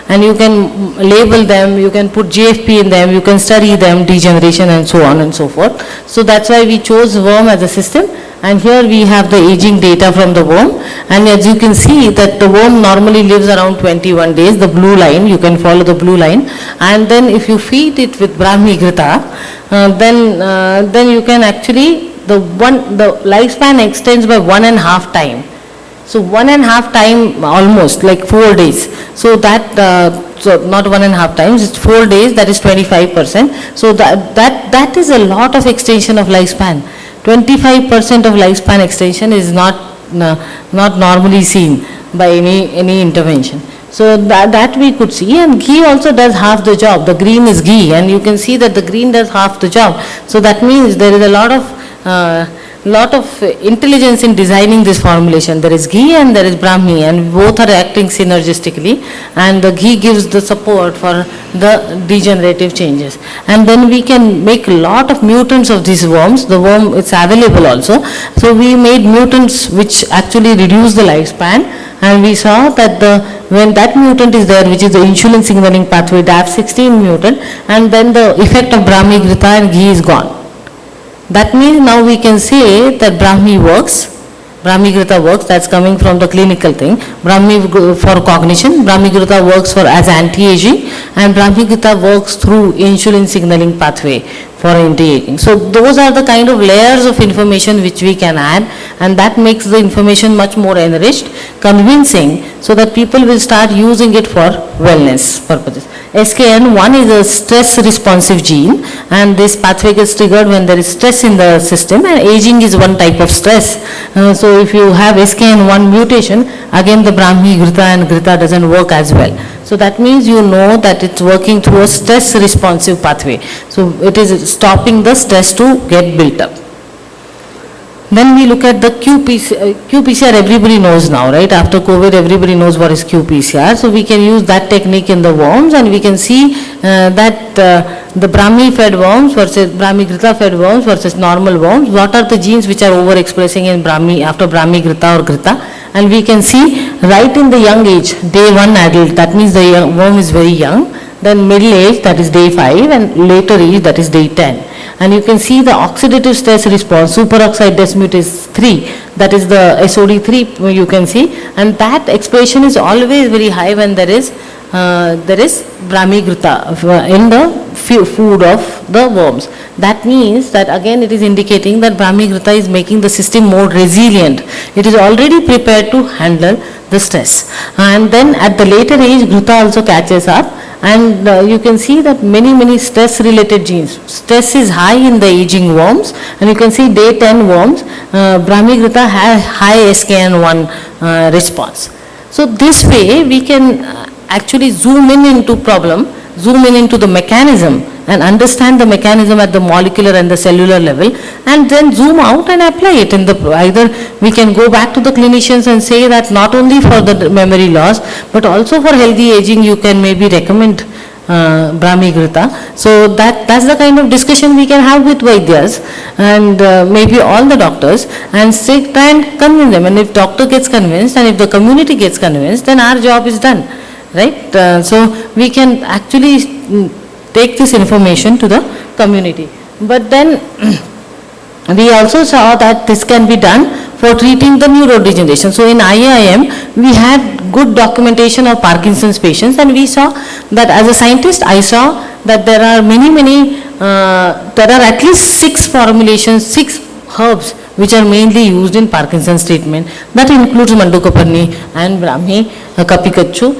S3: and you can label them, you can put GFP in them, you can study them, degeneration and so on and so forth. So that's why we chose worm as a system, and here we have the aging data from the worm, and as you can see that the worm normally lives around 21 days, the blue line, you can follow the blue line, and then if you feed it with Brahmi Ghृता, then you can actually, the lifespan extends by 1.5 time. So 1.5 time almost, like 4 days. So that, so not 1.5 times, it's 4 days, that is 25%. So that is a lot of extension of lifespan. 25% of lifespan extension is not normally seen by any intervention. So that we could see, and ghee also does half the job. The green is ghee, and you can see that the green does half the job. So that means there is a lot of intelligence in designing this formulation. There is ghee and there is Brahmi, and both are acting synergistically, and the ghee gives the support for the degenerative changes. And then we can make a lot of mutants of these worms. The worm, it's available also. So we made mutants which actually reduce the lifespan, and we saw that when that mutant is there, which is the insulin signaling pathway, DAF16 mutant, and then the effect of Brahmi Ghृता and ghee is gone. That means now we can say that Brahmi works, Brahmi Ghृता works, that's coming from the clinical thing. Brahmi for cognition, Brahmi Ghೃता works for as anti-aging, and Brahmi Ghೃता works through insulin signaling pathway. for anti-aging. So those are the kind of layers of information which we can add, and that makes the information much more enriched, convincing, so that people will start using it for wellness purposes. SKN1 is a stress responsive gene, and this pathway gets triggered when there is stress in the system, and aging is one type of stress. So if you have SKN1 mutation, again the Brahmi, Grita and Grita doesn't work as well. So that means you know that it's working through a stress responsive pathway. So it is stopping the stress to get built up. Then we look at the qPCR everybody knows now, right? After COVID, everybody knows what is qPCR. So we can use that technique in the worms, and we can see that the Brahmi fed worms versus Brahmi Grita fed worms versus normal worms, what are the genes which are overexpressing in Brahmi, after Brahmi Grita or Grita. And we can see right in the young age, day 1 adult, that means the worm is very young, then middle age, that is day 5, and later age, that is day 10. And you can see the oxidative stress response, superoxide dismutase 3, that is the SOD3 you can see, and that expression is always very high when there is Brahmi Grita in the food of the worms. That means that again it is indicating that Brahmi Grita is making the system more resilient. It is already prepared to handle the stress. And then at the later age, Grita also catches up, and you can see that many stress related genes. Stress is high in the aging worms, and you can see day 10 worms, Brahmi Grita has high SKN1 response. So this way we can actually zoom in into problem, zoom in into the mechanism, and understand the mechanism at the molecular and the cellular level, and then zoom out and apply it in the, either we can go back to the clinicians and say that not only for the memory loss but also for healthy aging you can maybe recommend Brahmi Grita. So that's the kind of discussion we can have with Vaidyas and maybe all the doctors, and try and convince them, and if doctor gets convinced and if the community gets convinced, then our job is done, right? So we can actually take this information to the community. But then we also saw that this can be done for treating the neurodegeneration. So in IIM, we had good documentation of Parkinson's patients, and we saw that as a scientist, I saw that there are there are at least 6 formulations, 6 herbs which are mainly used in Parkinson's treatment. That includes Mandukaparni and Brahmi, Kapikachu,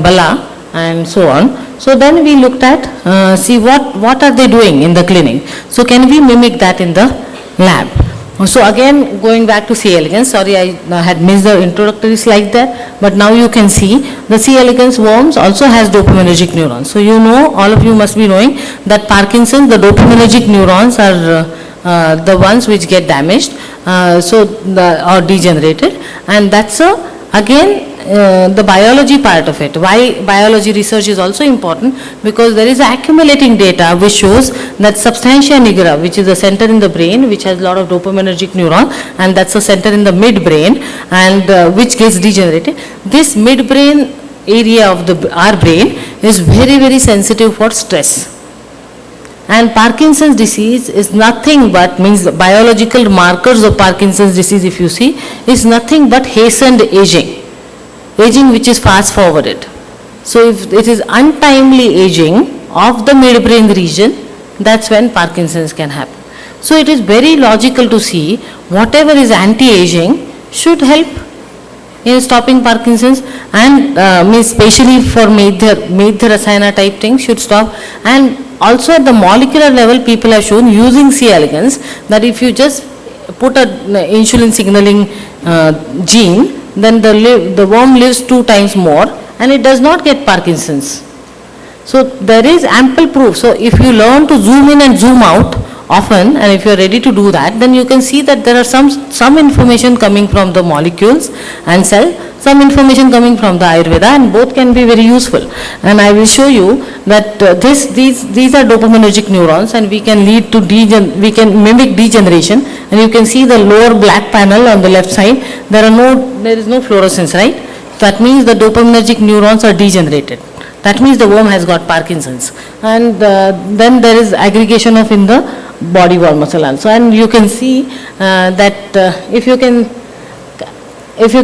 S3: Bala, and so on. So then we looked at, see what are they doing in the clinic. So can we mimic that in the lab? So again, going back to C. elegans, sorry I had missed the introductory slide there, but now you can see the C. elegans worms also has dopaminergic neurons. So you know, all of you must be knowing that Parkinson's, the dopaminergic neurons are the ones which get damaged, or degenerated, and that's again the biology part of it. Why biology research is also important? Because there is accumulating data which shows that substantia nigra, which is a center in the brain which has a lot of dopaminergic neuron, and that's a center in the midbrain, and which gets degenerated. This midbrain area of our brain is very sensitive for stress. And Parkinson's disease is nothing but, means the biological markers of Parkinson's disease, if you see, is nothing but hastened aging which is fast forwarded. So if it is untimely aging of the midbrain region, that's when Parkinson's can happen. So it is very logical to see whatever is anti-aging should help in stopping Parkinson's, and especially for Medhya Rasayana type things should stop. And also at the molecular level, people have shown using C. elegans that if you just put a insulin signaling gene, then the worm lives 2 times more and it does not get Parkinson's. So there is ample proof. So if you learn to zoom in and zoom out often, and if you are ready to do that, then you can see that there are some information coming from the molecules and cell, some information coming from the Ayurveda, and both can be very useful. And I will show you that these are dopaminergic neurons, and we can lead to we can mimic degeneration. And you can see the lower black panel on the left side, there is no fluorescence, right? That means the dopaminergic neurons are degenerated. That means the worm has got Parkinson's. And then there is aggregation of in the body wall muscle also. And you can see that if you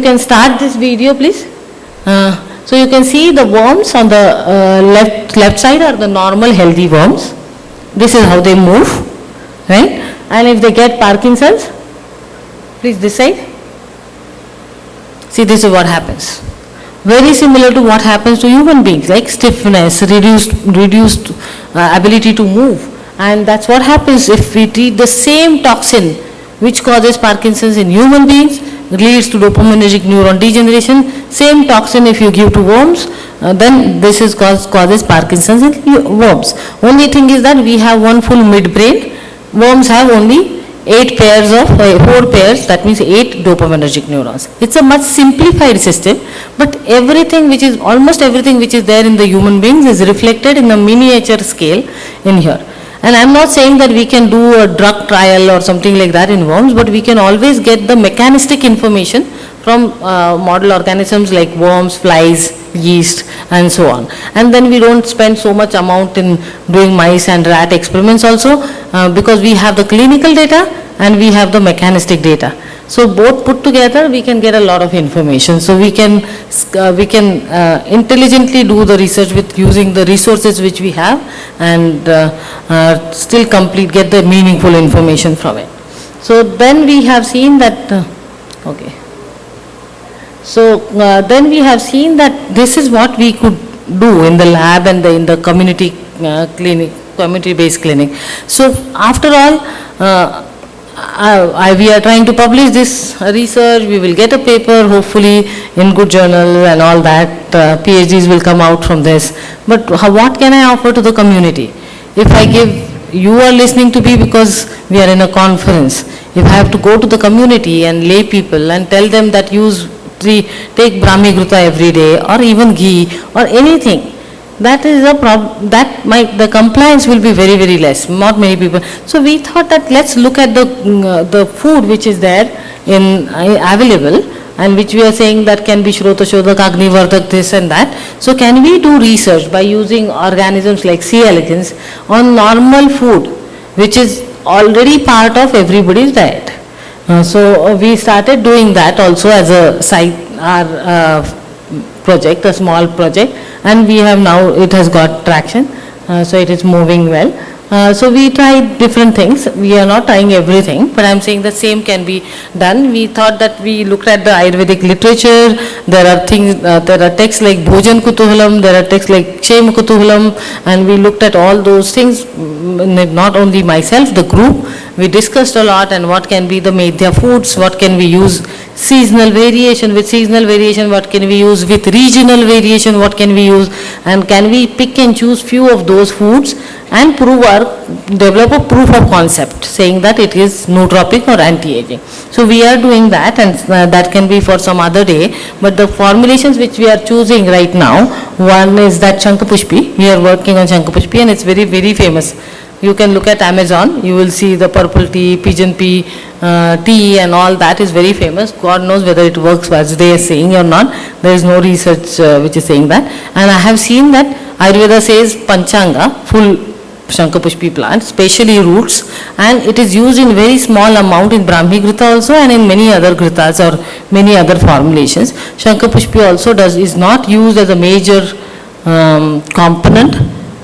S3: can start this video, please. So you can see the worms on the left side are the normal healthy worms. this is how they move, right? And if they get Parkinson's, please this side. See, this is what happens. Very similar to what happens to human beings, like stiffness, reduced ability to move. And that's what happens if we treat the same toxin which causes Parkinson's in human beings, leads to dopaminergic neuron degeneration. Same toxin if you give to worms, then this is causes Parkinson's in worms. Only thing is that we have one full midbrain. Worms have only 4 pairs, that means 8 dopaminergic neurons. It's a much simplified system, but almost everything which is there in the human beings is reflected in a miniature scale in here. And I'm not saying that we can do a drug trial or something like that in worms, but we can always get the mechanistic information from model organisms like worms, flies, yeast, and so on. And then we don't spend so much amount in doing mice and rat experiments also, because we have the clinical data and we have the mechanistic data. So both put together, we can get a lot of information. So we can intelligently do the research with using the resources which we have, and still get the meaningful information from it. So then we have seen that, okay. So then we have seen that this is what we could do in the lab and in the community clinic, community-based clinic. So after all, we are trying to publish this research. We will get a paper, hopefully in good journal and all that. PhDs will come out from this. But what can I offer to the community? If I give, you are listening to me because we are in a conference. If I have to go to the community and lay people and tell them that take Brahmi Gruta every day, or even ghee or anything, that is a problem. The compliance will be very, very less. Not many people. So we thought that let's look at the food which is there available, and which we are saying that can be Shrota Shodhak, Agni Vardhak, this and that. So can we do research by using organisms like C. elegans on normal food, which is already part of everybody's diet? So we started doing that also as a side, our project, a small project, and we have now, it has got traction, so it is moving well. So we tried different things. We are not trying everything, but I am saying the same can be done. We thought that we looked at the Ayurvedic literature. There are things, there are texts like Bhojan Kutuhalam, there are texts like Kshem Kutuhalam, and we looked at all those things, not only myself, the group. We discussed a lot, and what can be the Medhya foods, what can we use seasonal variation, with seasonal variation what can we use, with regional variation what can we use, and can we pick and choose few of those foods and develop a proof of concept saying that it is nootropic or anti-aging. So we are doing that, and that can be for some other day, but the formulations which we are choosing right now, one is that Shankapushpi. We are working on Shankapushpi, and it's very, very famous. You can look at Amazon, you will see the purple tea, pigeon pea tea, and all that is very famous. God knows whether it works as they are saying or not. There is no research which is saying that. And I have seen that Ayurveda says Panchanga, full Shankapushpi plant, especially roots, and it is used in very small amount in Brahmi Grita also, and in many other Gritas or many other formulations. Shankapushpi also is not used as a major component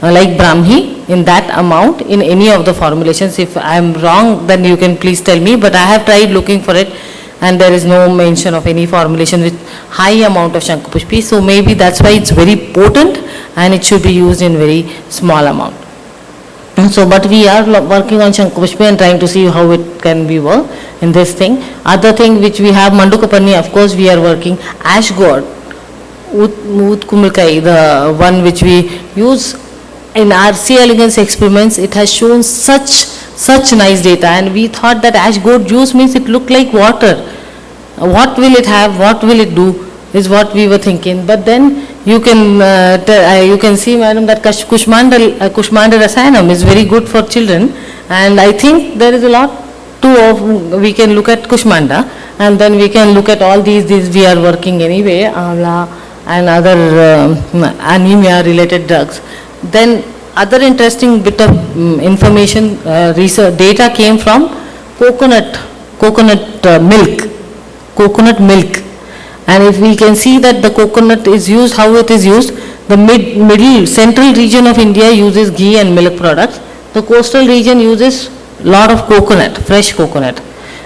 S3: like Brahmi in that amount in any of the formulations. If I am wrong, then you can please tell me, but I have tried looking for it, and there is no mention of any formulation with high amount of Shankapushpi. So maybe that's why it's very potent, and it should be used in very small amount. So, but we are working on Shankapushpi and trying to see how it can be worked in this thing. Other thing which we have, Mandukapanni, of course we are working. Ash gourd, Kumulkai, the one which we use in our C. elegans experiments, it has shown such nice data, and we thought that ash gourd juice means it looked like water. What will it have, what will it do, is what we were thinking. But then you can see, madam, that Kushmanda Rasayanam is very good for children, and I think there is a lot we can look at Kushmanda, and then we can look at all these we are working anyway, Amla and other anemia related drugs. Then other interesting bit of information, research data came from coconut milk. And if we can see that the coconut is used, how it is used, the middle central region of India uses ghee and milk products. The coastal region uses lot of coconut, fresh coconut,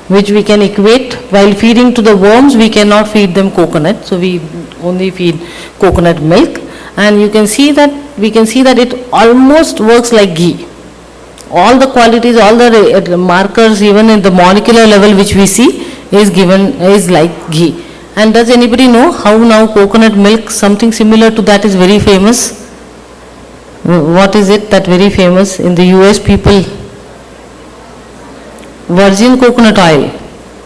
S3: which we can equate while feeding to the worms. We cannot feed them coconut, so we only feed coconut milk. And you can see that, we can see that it almost works like ghee. All the qualities, all the markers, even in the molecular level which we see, is like ghee. And does anybody know how now coconut milk, something similar to that, is very famous? What is it that very famous in the US? People, virgin coconut oil,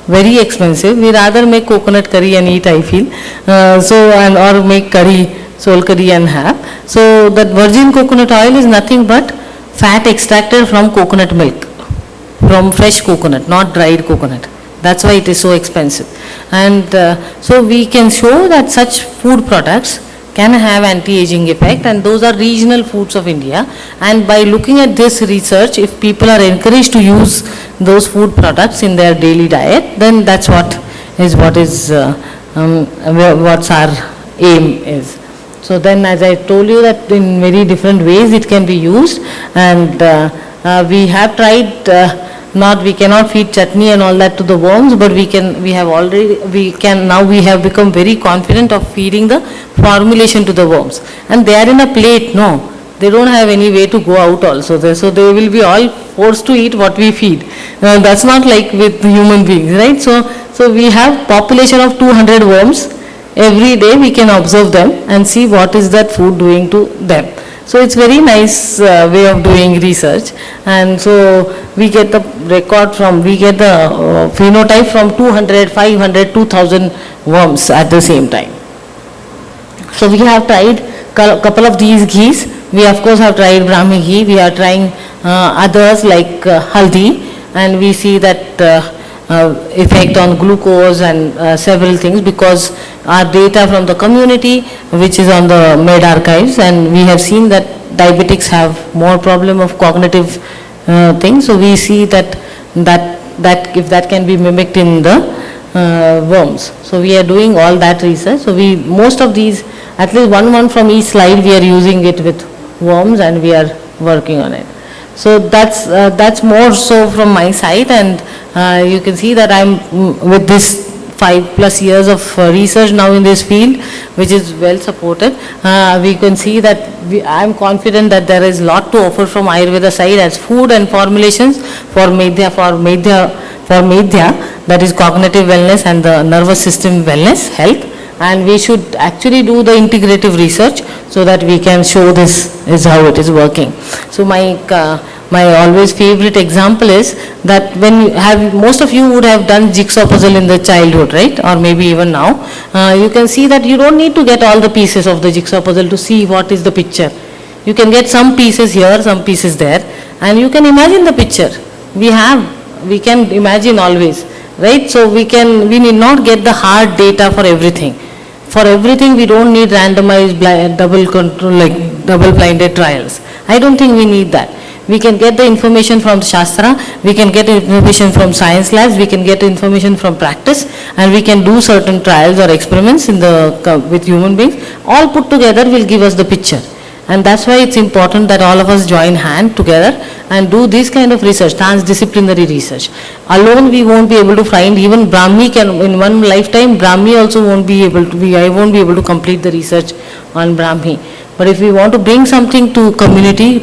S3: very expensive. We rather make coconut curry and eat, I feel. Or make curry, soul curry and have. So that virgin coconut oil is nothing but fat extracted from coconut milk, from fresh coconut, not dried coconut. That's why it is so expensive. And so we can show that such food products can have anti-aging effect, and those are regional foods of India. And by looking at this research, if people are encouraged to use those food products in their daily diet, then that's what's our aim is. So then, as I told you, that in very different ways it can be used, and we have tried. We cannot feed chutney and all that to the worms, but we have become very confident of feeding the formulation to the worms. And they are in a plate, no, they don't have any way to go out also. So they will be all forced to eat what we feed. That's not like with human beings, right? So we have population of 200 worms. Every day we can observe them and see what is that food doing to them. So it's very nice way of doing research, and so we get the phenotype from 200, 500, 2000 worms at the same time. So we have tried couple of these ghees. We of course have tried Brahmi ghee. We are trying others like haldi, and we see that effect on glucose and several things, because our data from the community, which is on the Med archives, and we have seen that diabetics have more problem of cognitive things. So we see that if that can be mimicked in the worms. So we are doing all that research. So most of these, at least one from each slide, we are using it with worms, and we are working on it. So that's more so from my side, and you can see that I'm with this 5+ years of research now in this field, which is well supported. We can see that I'm confident that there is a lot to offer from Ayurveda side as food and formulations for Medhya, that is cognitive wellness and the nervous system wellness, health. And we should actually do the integrative research so that we can show this is how it is working. So my always favorite example is that most of you would have done jigsaw puzzle in the childhood, right? Or maybe even now. You can see that you don't need to get all the pieces of the jigsaw puzzle to see what is the picture. You can get some pieces here, some pieces there, and you can imagine the picture. We can imagine always, right? So we need not get the hard data for everything. For everything we don't need randomized double-blinded trials. I don't think we need that. We can get the information from Shastra, we can get information from science labs, we can get information from practice, and we can do certain trials or experiments with human beings. All put together will give us the picture. And that's why it's important that all of us join hand together and do this kind of research, transdisciplinary research. Alone we won't be able to find, even Brahmi in one lifetime, Brahmi also won't be able to, I won't be able to complete the research on Brahmi. But if we want to bring something to community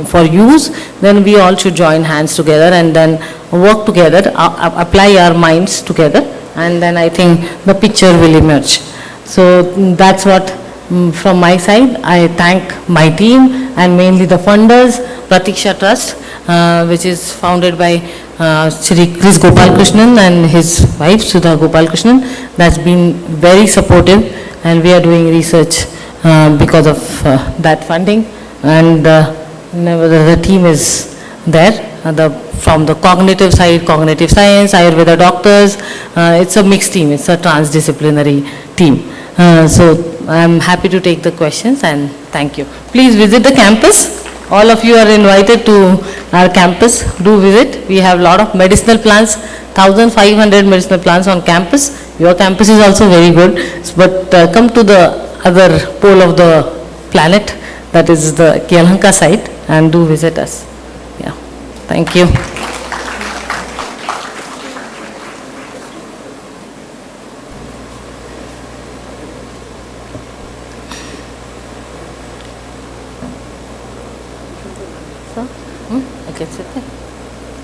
S3: for use, then we all should join hands together and then work together, apply our minds together, and then I think the picture will emerge. So that's what from my side. I thank my team and mainly the funders, Pratiksha Trust, which is founded by Shri Chris Gopalkrishnan and his wife Sudha Gopalkrishnan. That's been very supportive, and we are doing research because of that funding, and the team is there from the cognitive side, cognitive science, Ayurveda doctors. It's a mixed team, it's a transdisciplinary team. So I'm happy to take the questions, and thank you. Please visit the campus. All of you are invited to our campus. Do visit. We have a lot of medicinal plants, 1,500 medicinal plants on campus. Your campus is also very good, but come to the other pole of the planet, that is the Yelahanka site, and do visit us. Yeah. Thank you. I can sit there.